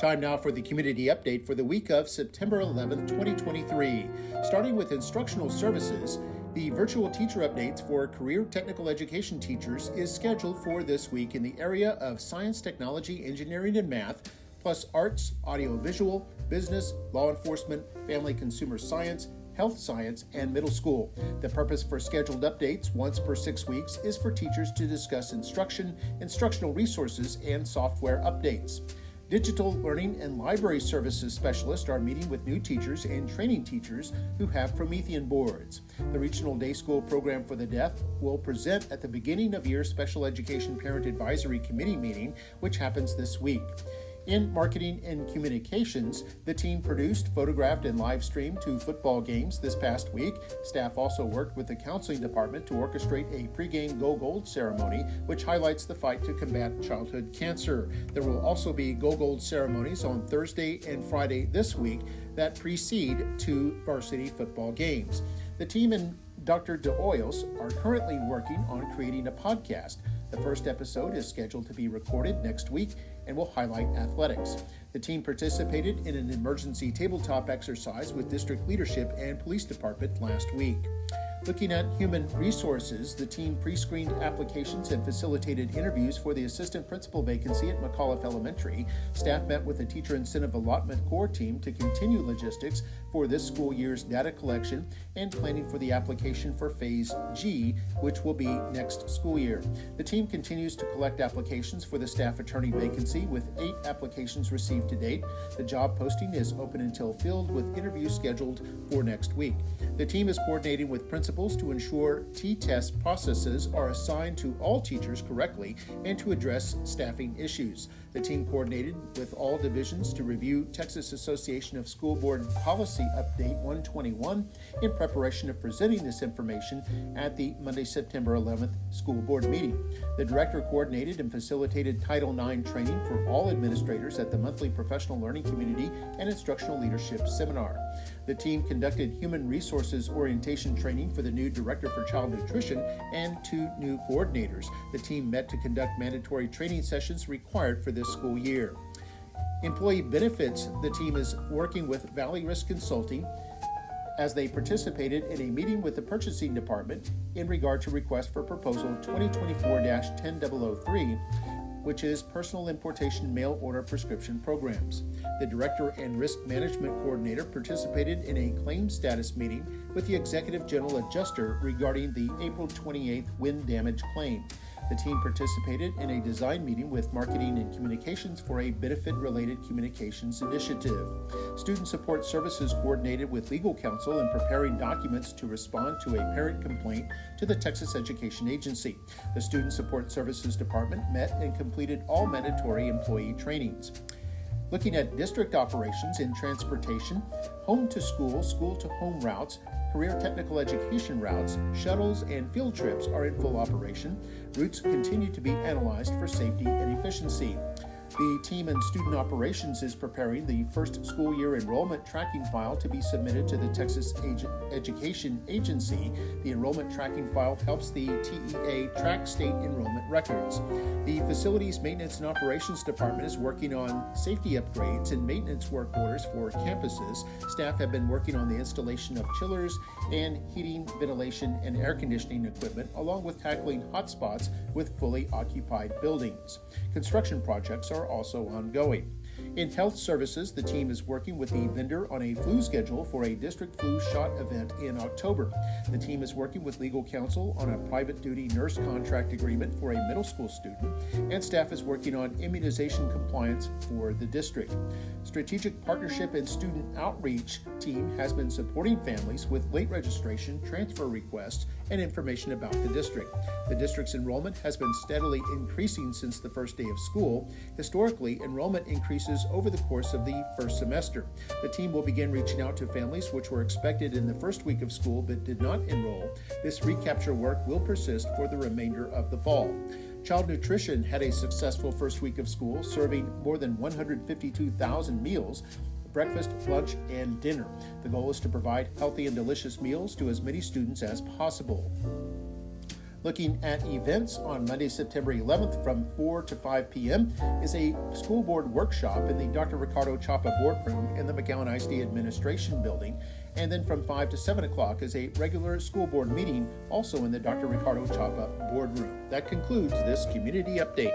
Time now for the community update for the week of September 11th, 2023. Starting with instructional services, the virtual teacher updates for career technical education teachers is scheduled for this week in the area of science, technology, engineering, and math, plus arts, audiovisual, business, law enforcement, family consumer science, health science, and middle school. The purpose for scheduled updates once per 6 weeks is for teachers to discuss instruction, instructional resources, and software updates. Digital Learning and Library Services specialists are meeting with new teachers and training teachers who have Promethean boards. The Regional Day School Program for the Deaf will present at the beginning of year Special Education Parent Advisory Committee meeting, which happens this week. In marketing and communications, the team produced, photographed, and live streamed 2 football games this past week. Staff also worked with the counseling department to orchestrate a pregame Go Gold ceremony, which highlights the fight to combat childhood cancer. There will also be Go Gold ceremonies on Thursday and Friday this week that precede 2 varsity football games. The team and Dr. DeOyos are currently working on creating a podcast. The first episode is scheduled to be recorded next week and will highlight athletics. The team participated in an emergency tabletop exercise with district leadership and police department last week. Looking at human resources, the team pre-screened applications and facilitated interviews for the assistant principal vacancy at McAllen Elementary. Staff met with the teacher incentive allotment core team to continue logistics for this school year's data collection and planning for the application for Phase G, which will be next school year. The team continues to collect applications for the staff attorney vacancy with 8 applications received to date. The job posting is open until filled with interviews scheduled for next week. The team is coordinating with principals to ensure T-test processes are assigned to all teachers correctly and to address staffing issues. The team coordinated with all divisions to review Texas Association of School Board Policy Update 121 in preparation of presenting this information at the Monday, September 11th school board meeting. The director coordinated and facilitated Title IX training for all administrators at the monthly Professional Learning Community and Instructional Leadership Seminar. The team conducted human resources orientation training for the new Director for Child Nutrition and 2 new coordinators. The team met to conduct mandatory training sessions required for this school year. Employee benefits, the team is working with Valley Risk Consulting as they participated in a meeting with the purchasing department in regard to request for proposal 2024-10003, which is personal importation mail order prescription programs. The director and risk management coordinator participated in a claim status meeting with the executive general adjuster regarding the April 28th wind damage claim. The team participated in a design meeting with marketing and communications for a benefit-related communications initiative. Student Support Services coordinated with legal counsel in preparing documents to respond to a parent complaint to the Texas Education Agency. The Student Support Services Department met and completed all mandatory employee trainings. Looking at district operations in transportation, home to school, school to home routes, career technical education routes, shuttles, and field trips are in full operation. Routes continue to be analyzed for safety and efficiency. The team in student operations is preparing the first school year enrollment tracking file to be submitted to the Texas Education Agency. The enrollment tracking file helps the TEA track state enrollment records. The Facilities Maintenance and Operations Department is working on safety upgrades and maintenance work orders for campuses. Staff have been working on the installation of chillers and heating, ventilation, and air conditioning equipment, along with tackling hotspots with fully occupied buildings. Construction projects are also ongoing. In health services, the team is working with the vendor on a flu schedule for a district flu shot event in October. The team is working with legal counsel on a private duty nurse contract agreement for a middle school student, and staff is working on immunization compliance for the district. Strategic Partnership and Student Outreach team has been supporting families with late registration, transfer requests, and information about the district. The district's enrollment has been steadily increasing since the first day of school. Historically, enrollment increases over the course of the first semester. The team will begin reaching out to families which were expected in the first week of school but did not enroll. This recapture work will persist for the remainder of the fall. Child Nutrition had a successful first week of school, serving more than 152,000 meals, breakfast, lunch, and dinner. The goal is to provide healthy and delicious meals to as many students as possible. Looking at events, on Monday, September 11th from 4 to 5 p.m. is a school board workshop in the Dr. Ricardo Chapa boardroom in the McAllen ISD Administration Building. And then from 5 to 7 o'clock is a regular school board meeting, also in the Dr. Ricardo Chapa boardroom. That concludes this community update.